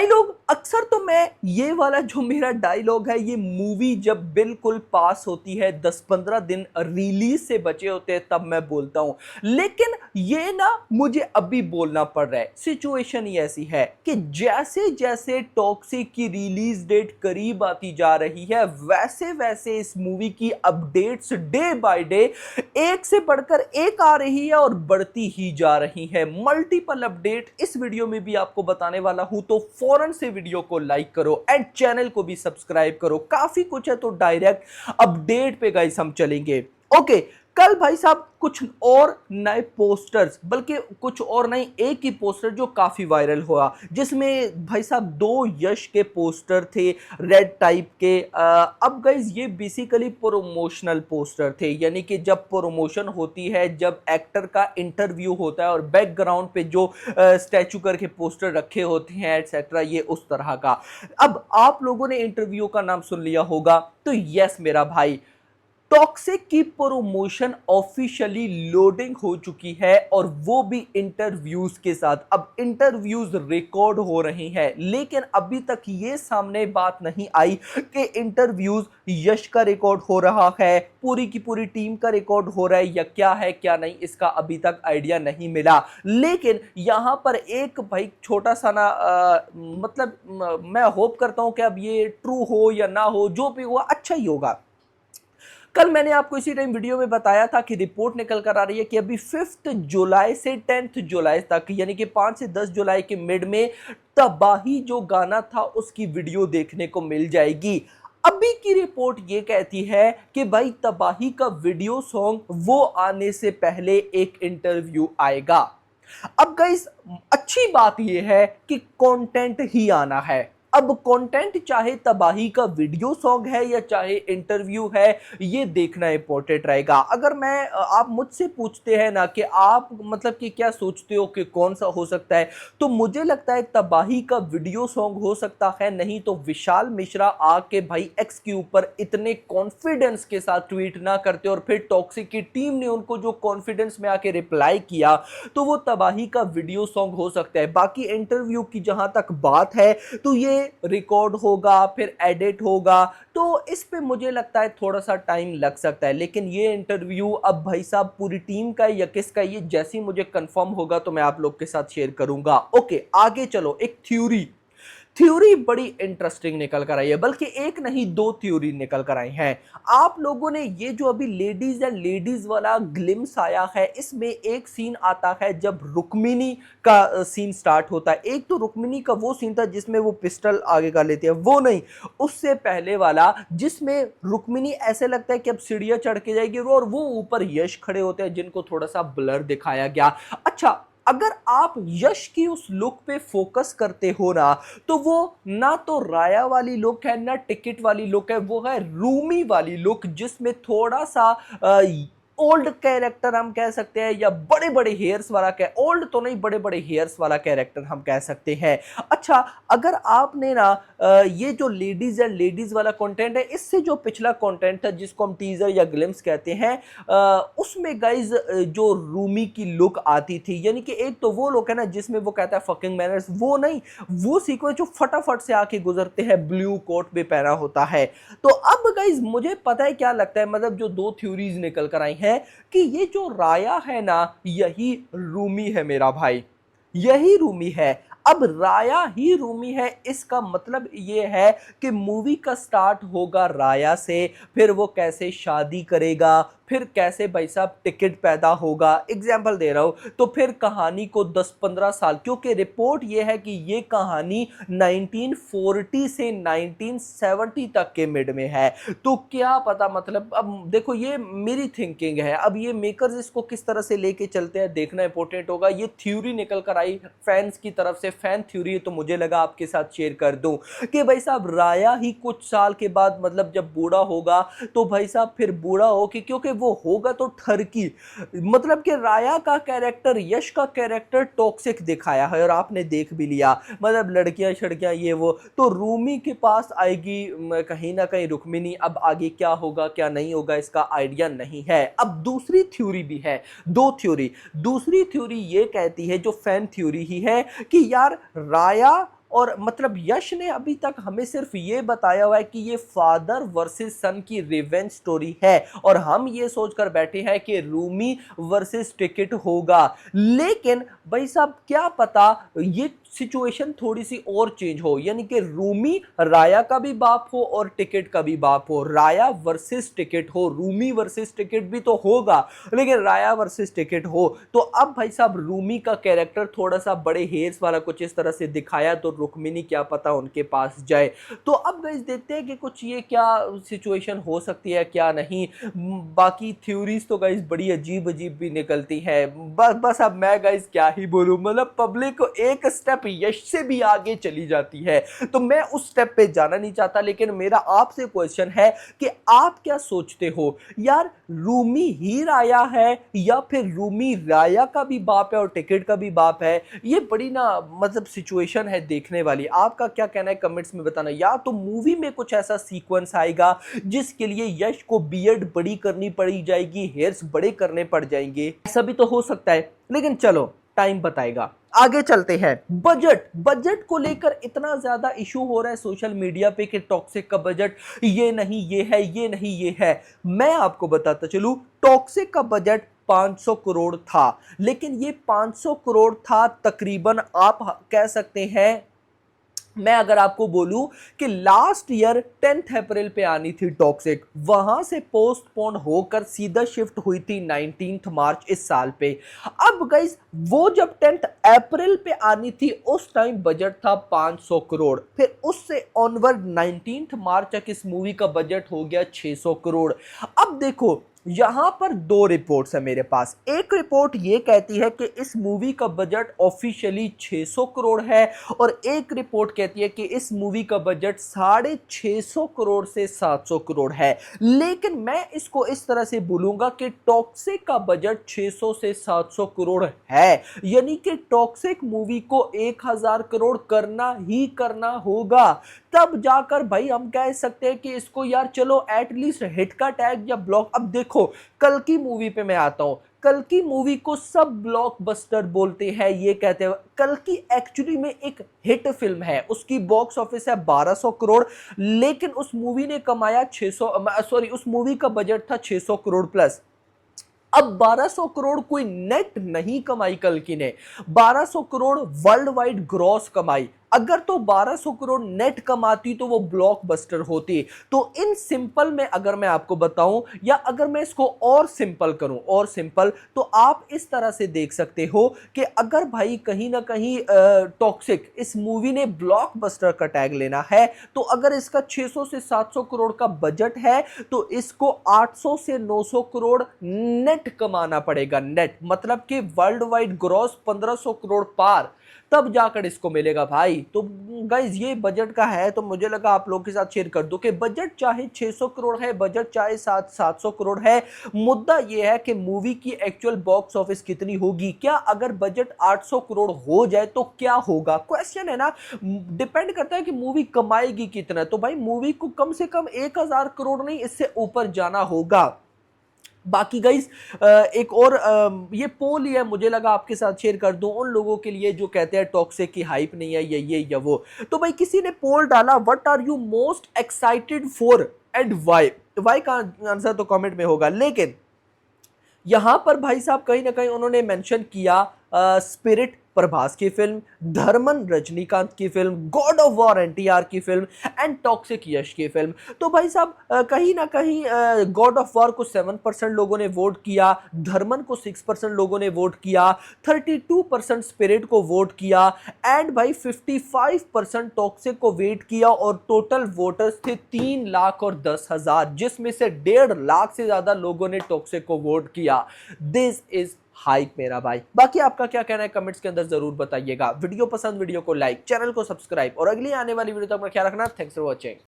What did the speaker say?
लोग अक्सर तो मैं ये वाला जो मेरा डायलॉग है ये मूवी जब बिल्कुल पास होती है 10-15 दिन रिलीज से बचे होते हैं तब मैं बोलता हूं, लेकिन ये ना मुझे अभी बोलना पड़ रहा है। सिचुएशन ही ऐसी है कि जैसे जैसे टॉक्सिक की रिलीज डेट करीब आती जा रही है वैसे वैसे इस मूवी की अपडेट्स डे बाय डे एक से बढ़कर एक आ रही है और बढ़ती ही जा रही है। मल्टीपल अपडेट इस वीडियो में भी आपको बताने वाला हूं, तो फौरन से वीडियो को लाइक करो एंड चैनल को भी सब्सक्राइब करो। काफी कुछ है तो डायरेक्ट अपडेट पे गाइस हम चलेंगे। ओके, कल भाई साहब कुछ और नए पोस्टर्स, बल्कि कुछ और नहीं एक ही पोस्टर जो काफी वायरल हुआ, जिसमें भाई साहब दो यश के पोस्टर थे रेड टाइप के। अब गाइस ये बेसिकली प्रोमोशनल पोस्टर थे, यानी कि जब प्रोमोशन होती है, जब एक्टर का इंटरव्यू होता है और बैकग्राउंड पे जो स्टैचू करके पोस्टर रखे होते हैं एटसेट्रा, ये उस तरह का। अब आप लोगों ने इंटरव्यू का नाम सुन लिया होगा, तो यस मेरा भाई, टॉक्सिक की प्रोमोशन ऑफिशियली लोडिंग हो चुकी है और वो भी इंटरव्यूज के साथ। अब इंटरव्यूज रिकॉर्ड हो रही हैं, लेकिन अभी तक ये सामने बात नहीं आई कि इंटरव्यूज यश का रिकॉर्ड हो रहा है, पूरी की पूरी टीम का रिकॉर्ड हो रहा है या क्या है क्या नहीं, इसका अभी तक आइडिया नहीं मिला। लेकिन यहां पर एक भाई छोटा सा ना मैं होप करता हूं कि अब ये ट्रू हो या ना हो, जो भी हुआ अच्छा ही होगा। कल मैंने आपको इसी टाइम वीडियो में बताया था कि रिपोर्ट निकल कर आ रही है कि अभी 5 जुलाई से 10 जुलाई तक, यानी कि 5 से 10 जुलाई के मिड में तबाही जो गाना था उसकी वीडियो देखने को मिल जाएगी। अभी की रिपोर्ट ये कहती है कि भाई तबाही का वीडियो सॉन्ग वो आने से पहले एक इंटरव्यू आएगा। अब गाइस अच्छी बात ये है कि कंटेंट ही आना है। अब कंटेंट चाहे तबाही का वीडियो सॉन्ग है या चाहे इंटरव्यू है, ये देखना इंपॉर्टेंट रहेगा। अगर मैं आप मुझसे पूछते हैं ना कि आप मतलब कि क्या सोचते हो कि कौन सा हो सकता है, तो मुझे लगता है तबाही का वीडियो सॉन्ग हो सकता है। नहीं तो विशाल मिश्रा आके भाई एक्स के ऊपर इतने कॉन्फिडेंस के साथ ट्वीट ना करते और फिर टॉक्सिक की टीम ने उनको जो कॉन्फिडेंस में आके रिप्लाई किया, तो वो तबाही का वीडियो सॉन्ग हो सकता है। बाकी इंटरव्यू की जहां तक बात है तो ये रिकॉर्ड होगा फिर एडिट होगा, तो इस पे मुझे लगता है थोड़ा सा टाइम लग सकता है। लेकिन ये इंटरव्यू अब भाई साहब पूरी टीम का या किसका, ये जैसे ही मुझे कंफर्म होगा तो मैं आप लोग के साथ शेयर करूंगा। ओके, आगे चलो। एक थ्योरी बड़ी इंटरेस्टिंग निकल कर आई है, बल्कि एक नहीं दो थ्योरी निकल कर आई हैं। आप लोगों ने ये जो अभी लेडीज एंड लेडीज वाला ग्लिम्स आया है, इसमें एक सीन आता है जब रुक्मिणी का सीन स्टार्ट होता है। एक तो रुक्मिणी का वो सीन था जिसमें वो पिस्टल आगे कर लेती है, वो नहीं, उससे पहले वाला जिसमें रुक्मिणी ऐसे लगता है कि अब सीढ़ियां चढ़ के जाएगी और वो ऊपर यश खड़े होते हैं जिनको थोड़ा सा ब्लर दिखाया गया। अच्छा, अगर आप यश की उस लुक पे फोकस करते हो ना, तो वो ना तो राया वाली लुक है ना टिकट वाली लुक है, वो है रूमी वाली लुक, जिसमें थोड़ा सा ओल्ड कैरेक्टर हम कह सकते हैं या बड़े बड़े हेयर्स वाला, ओल्ड तो नहीं, बड़े बड़े हेयर्स वाला कैरेक्टर हम कह सकते हैं। अच्छा, अगर आपने ना ये जो लेडीज एंड लेडीज वाला कंटेंट है, इससे जो पिछला कंटेंट था जिसको हम टीजर या ग्लिम्स कहते हैं, उसमें गाइज जो रूमी की लुक आती थी, यानी कि एक तो वो लुक है ना जिसमें वो कहता है फकिंग मैनर्स, वो नहीं, वो सीक्वेंस जो फटाफट से आके गुजरते हैं, ब्लू कोट भी पहना होता है। तो अब गाइज मुझे पता है क्या लगता है, मतलब जो दो थ्योरीज निकल कर आई हैं कि ये जो राया है ना, यही रूमी है मेरा भाई, यही रूमी है। अब राया ही रूमी है, इसका मतलब ये है कि मूवी का स्टार्ट होगा राया से, फिर वो कैसे शादी करेगा, फिर कैसे भाई साहब टिकट पैदा होगा, एग्जाम्पल दे रहा हूं, तो फिर कहानी को 10-15 साल, क्योंकि रिपोर्ट ये है कि ये कहानी 1940 से 1970 तक के मिड में है। तो क्या पता, मतलब अब देखो ये मेरी थिंकिंग है, अब ये मेकर्स इसको किस तरह से लेके चलते हैं देखना इंपॉर्टेंट होगा। ये थ्योरी निकल कर आई फैंस की तरफ से, फैन थ्योरी है, तो मुझे लगा आपके साथ शेयर कर दूं कि भाई साहब राया ही कुछ साल के बाद, मतलब जब बूढ़ा होगा, तो भाई साहब फिर बूढ़ा हो कि क्योंकि वो होगा तो ठरकी, मतलब कि राया का कैरेक्टर, यश का कैरेक्टर टॉक्सिक दिखाया है और आपने देख भी लिया, मतलब लड़कियां शड़कियां ये वो, तो रूमी के पास आएगी कहीं ना कहीं रुक्मिणी। अब आगे क्या होगा क्या नहीं होगा इसका आइडिया नहीं है। अब दूसरी थ्योरी भी है, दो थ्योरी। दूसरी थ्योरी ये कहती है, जो फैन थ्योरी ही है, कि यार राया और मतलब यश ने अभी तक हमें सिर्फ ये बताया हुआ है कि ये फादर वर्सेस सन की रिवेंज स्टोरी है और हम ये सोचकर बैठे हैं कि रूमी वर्सेस टिकट होगा। लेकिन भाई साहब क्या पता ये सिचुएशन थोड़ी सी और चेंज हो, यानी कि रूमी राया का भी बाप हो और टिकट का भी बाप हो, राया वर्सेस टिकट हो, रूमी वर्सेस टिकट भी तो होगा लेकिन राया वर्सेस टिकट हो। तो अब भाई साहब रूमी का कैरेक्टर थोड़ा सा बड़े हेयर्स वाला कुछ इस तरह से दिखाया तो रुक्मिनी क्या पता उनके पास जाए। तो अब गाइस देखते हैं कि कुछ ये क्या सिचुएशन हो सकती है क्या नहीं। बाकी थ्योरीज तो गाइस बड़ी अजीब अजीब भी निकलती है। बस अब मैं गाइस क्या ही बोलूं, मतलब पब्लिक एक स्टेप यश से भी आगे चली जाती है तो मैं उस स्टेप पे जाना नहीं चाहता। लेकिन मेरा आपसे क्वेश्चन है कि आप क्या सोचते हो यार, रूमी ही राया है या फिर रूमी राया का भी बाप है और टिकट का भी बाप है? ये बड़ी ना मतलब सिचुएशन है देखने वाली। आपका क्या कहना है कमेंट्स में बताना। या तो मूवी में कुछ ऐसा सीक्वेंस आएगा जिसके लिए यश को बियर्ड बड़ी करनी पड़ी जाएगी, हेयर्स बड़े करने पड़ जाएंगे, ऐसा भी तो हो सकता है। लेकिन चलो टाइम बताएगा। आगे चलते हैं। बजट को लेकर इतना ज्यादा इशू हो रहा है सोशल मीडिया पे कि टॉक्सिक का बजट ये नहीं ये है, ये नहीं ये है। मैं आपको बताता चलूं, टॉक्सिक का बजट 500 करोड़ था, लेकिन ये 500 करोड़ था तकरीबन, आप कह सकते हैं, मैं अगर आपको बोलूं कि लास्ट ईयर 10 अप्रैल पे आनी थी टॉक्सिक, वहां से पोस्टपोन होकर सीधा शिफ्ट हुई थी 19 मार्च इस साल पे। अब गाइस वो जब 10 अप्रैल पे आनी थी उस टाइम बजट था 500 करोड़, फिर उससे ऑनवर्ड 19 मार्च तक इस मूवी का बजट हो गया 600 करोड़। अब देखो यहां पर दो रिपोर्ट्स है मेरे पास। एक रिपोर्ट ये कहती है कि इस मूवी का बजट ऑफिशियली 600 करोड़ है और एक रिपोर्ट कहती है कि इस मूवी का बजट 650 करोड़ से 700 करोड़ है। लेकिन मैं इसको इस तरह से बोलूंगा कि टॉक्सिक का बजट 600 से 700 करोड़ है, यानी कि टॉक्सिक मूवी को 1000 करोड़ करना ही करना होगा, तब जाकर भाई हम कह सकते हैं कि इसको यार चलो एटलीस्ट हिट का टैग या ब्लॉक। अब देखो कल की मूवी पे मैं आता हूं, कल की मूवी को सब ब्लॉकबस्टर बोलते हैं, ये कहते हैं कल की एक्चुअली में एक हिट फिल्म है, उसकी बॉक्स ऑफिस है 1200 करोड़, लेकिन उस मूवी ने कमाया 600, सॉरी उस मूवी का बजट था 600 करोड़ प्लस। अब 1200 करोड़ कोई नेट नहीं कमाई कल की ने, 1200 करोड़ वर्ल्ड वाइड ग्रॉस कमाई। अगर तो 1200 करोड़ नेट कमाती तो वो ब्लॉकबस्टर होती। तो इन सिंपल में अगर मैं आपको बताऊं या अगर मैं इसको और सिंपल करूं, और सिंपल तो आप इस तरह से देख सकते हो कि अगर भाई कहीं ना कहीं टॉक्सिक इस मूवी ने ब्लॉकबस्टर का टैग लेना है तो अगर इसका 600 से 700 करोड़ का बजट है तो इसको 800 से 900 करोड़ नेट कमाना पड़ेगा। नेट मतलब कि वर्ल्ड वाइड ग्रॉस 1500 करोड़ पार, तब जाकर इसको मिलेगा भाई। तो गाइज ये बजट का है तो मुझे लगा आप लोगों के साथ शेयर कर दो कि बजट चाहे 600 करोड़ है, बजट चाहे 700 करोड़ है, मुद्दा ये है कि मूवी की एक्चुअल बॉक्स ऑफिस कितनी होगी। क्या अगर बजट 800 करोड़ हो जाए तो क्या होगा, क्वेश्चन है ना। डिपेंड करता है कि मूवी कमाएगी कितना। तो भाई मूवी को कम से कम 1000 करोड़ नहीं इससे ऊपर जाना होगा। बाकी गाइस एक और ये पोल ही है, मुझे लगा आपके साथ शेयर कर दूं उन लोगों के लिए जो कहते हैं टॉक्सिक की हाइप नहीं है ये या वो। तो भाई किसी ने पोल डाला, what are you most excited for and why का आंसर तो कमेंट में होगा। लेकिन यहां पर भाई साहब कहीं ना कहीं उन्होंने मेंशन किया स्पिरिट प्रभास की फिल्म, धर्मन रजनीकांत की film, God of war NTR की फिल्म एंड टॉक्सिक यश की फिल्म। तो भाई साहब कहीं ना कहीं गॉड ऑफ वॉर को 7% लोगों ने वोट किया, धर्मन को 6% लोगों ने वोट किया, 32% स्पिरिट को वोट किया एंड भाई 55% टॉक्सिक को वेट किया और टोटल वोटर्स थे 3,10,000 जिसमें से 1.5 लाख से ज्यादा लोगों ने टॉक्सिक को वोट किया। दिस इज हाइप मेरा भाई। बाकी आपका क्या कहना है कमेंट्स के अंदर जरूर बताइएगा। वीडियो पसंद, वीडियो को लाइक, चैनल को सब्सक्राइब और अगली आने वाली वीडियो तक अपना ख्याल रखना। Thanks for watching.